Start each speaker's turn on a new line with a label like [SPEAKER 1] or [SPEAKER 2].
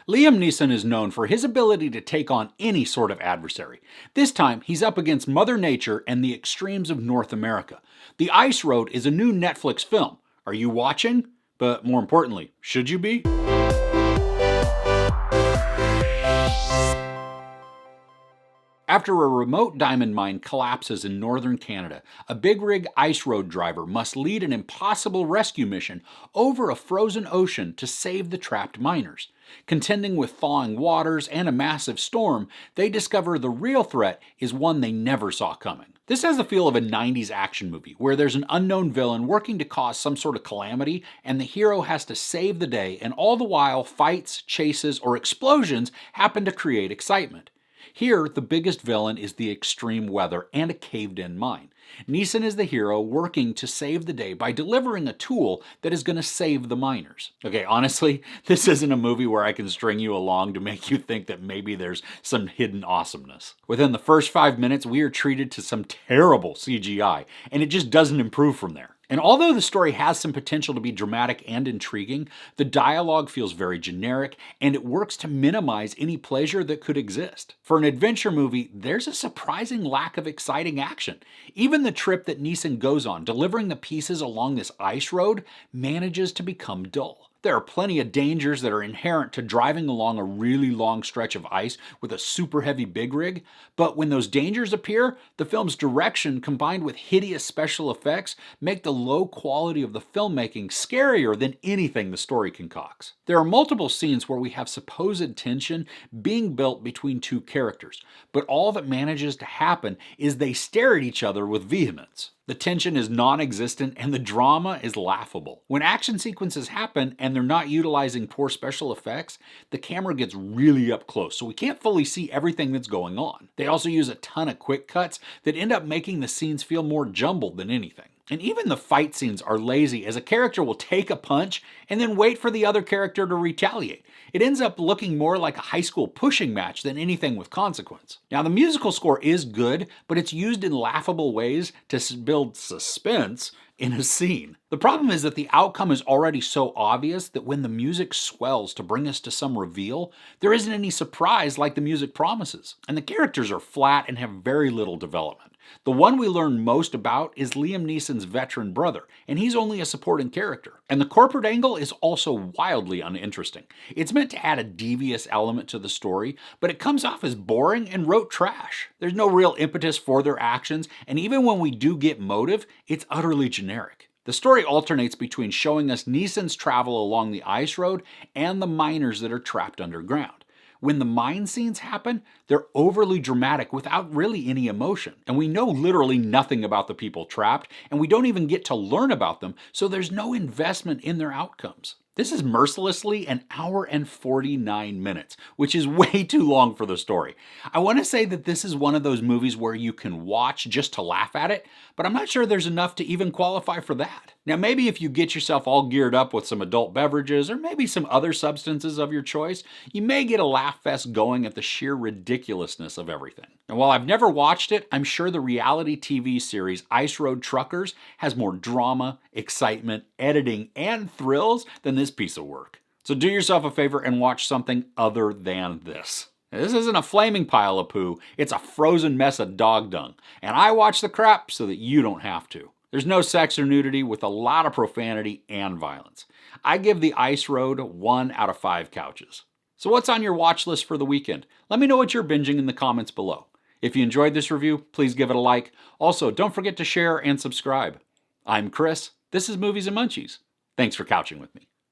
[SPEAKER 1] Liam Neeson is known for his ability to take on any sort of adversary. This time, he's up against Mother Nature and the extremes of North America. The Ice Road is a new Netflix film. Are you watching? But more importantly, should you be? After a remote diamond mine collapses in northern Canada, a big rig ice road driver must lead an impossible rescue mission over a frozen ocean to save the trapped miners. Contending with thawing waters and a massive storm, they discover the real threat is one they never saw coming. This has the feel of a 90s action movie, where there's an unknown villain working to cause some sort of calamity, and the hero has to save the day, and all the while fights, chases, or explosions happen to create excitement. Here, the biggest villain is the extreme weather and a caved-in mine. Neeson is the hero working to save the day by delivering a tool that is going to save the miners. Okay, honestly, this isn't a movie where I can string you along to make you think that maybe there's some hidden awesomeness. Within the first 5 minutes, we are treated to some terrible CGI, and it just doesn't improve from there. And although the story has some potential to be dramatic and intriguing, the dialogue feels very generic, and it works to minimize any pleasure that could exist. For an adventure movie, there's a surprising lack of exciting action. Even the trip that Neeson goes on, delivering the pieces along this ice road, manages to become dull. There are plenty of dangers that are inherent to driving along a really long stretch of ice with a super heavy big rig, but when those dangers appear, the film's direction combined with hideous special effects make the low quality of the filmmaking scarier than anything the story concocts. There are multiple scenes where we have supposed tension being built between two characters, but all that manages to happen is they stare at each other with vehemence. The tension is non-existent and the drama is laughable. When action sequences happen and they're not utilizing poor special effects, the camera gets really up close, so we can't fully see everything that's going on. They also use a ton of quick cuts that end up making the scenes feel more jumbled than anything. And even the fight scenes are lazy, as a character will take a punch and then wait for the other character to retaliate. It ends up looking more like a high school pushing match than anything with consequence. Now, the musical score is good, but it's used in laughable ways to build suspense in a scene. The problem is that the outcome is already so obvious that when the music swells to bring us to some reveal, there isn't any surprise like the music promises. And the characters are flat and have very little development. The one we learn most about is Liam Neeson's veteran brother, and he's only a supporting character. And the corporate angle is also wildly uninteresting. It's meant to add a devious element to the story, but it comes off as boring and rote trash. There's no real impetus for their actions, and even when we do get motive, it's utterly generic. The story alternates between showing us Neeson's travel along the ice road and the miners that are trapped underground. When the mine scenes happen, they're overly dramatic without really any emotion. And we know literally nothing about the people trapped, and we don't even get to learn about them, so there's no investment in their outcomes. This is mercilessly an hour and 49 minutes, which is way too long for the story. I want to say that this is one of those movies where you can watch just to laugh at it, but I'm not sure there's enough to even qualify for that. Now, maybe if you get yourself all geared up with some adult beverages or maybe some other substances of your choice, you may get a laugh fest going at the sheer ridiculousness of everything. And while I've never watched it, I'm sure the reality TV series Ice Road Truckers has more drama, excitement, editing, and thrills than this piece of work. So do yourself a favor and watch something other than this. Now, this isn't a flaming pile of poo, it's a frozen mess of dog dung. And I watch the crap so that you don't have to. There's no sex or nudity with a lot of profanity and violence. I give the Ice Road 1 out of 5 couches. So what's on your watch list for the weekend? Let me know what you're binging in the comments below. If you enjoyed this review, please give it a like. Also, don't forget to share and subscribe. I'm Chris. This is Movies and Munchies. Thanks for couching with me.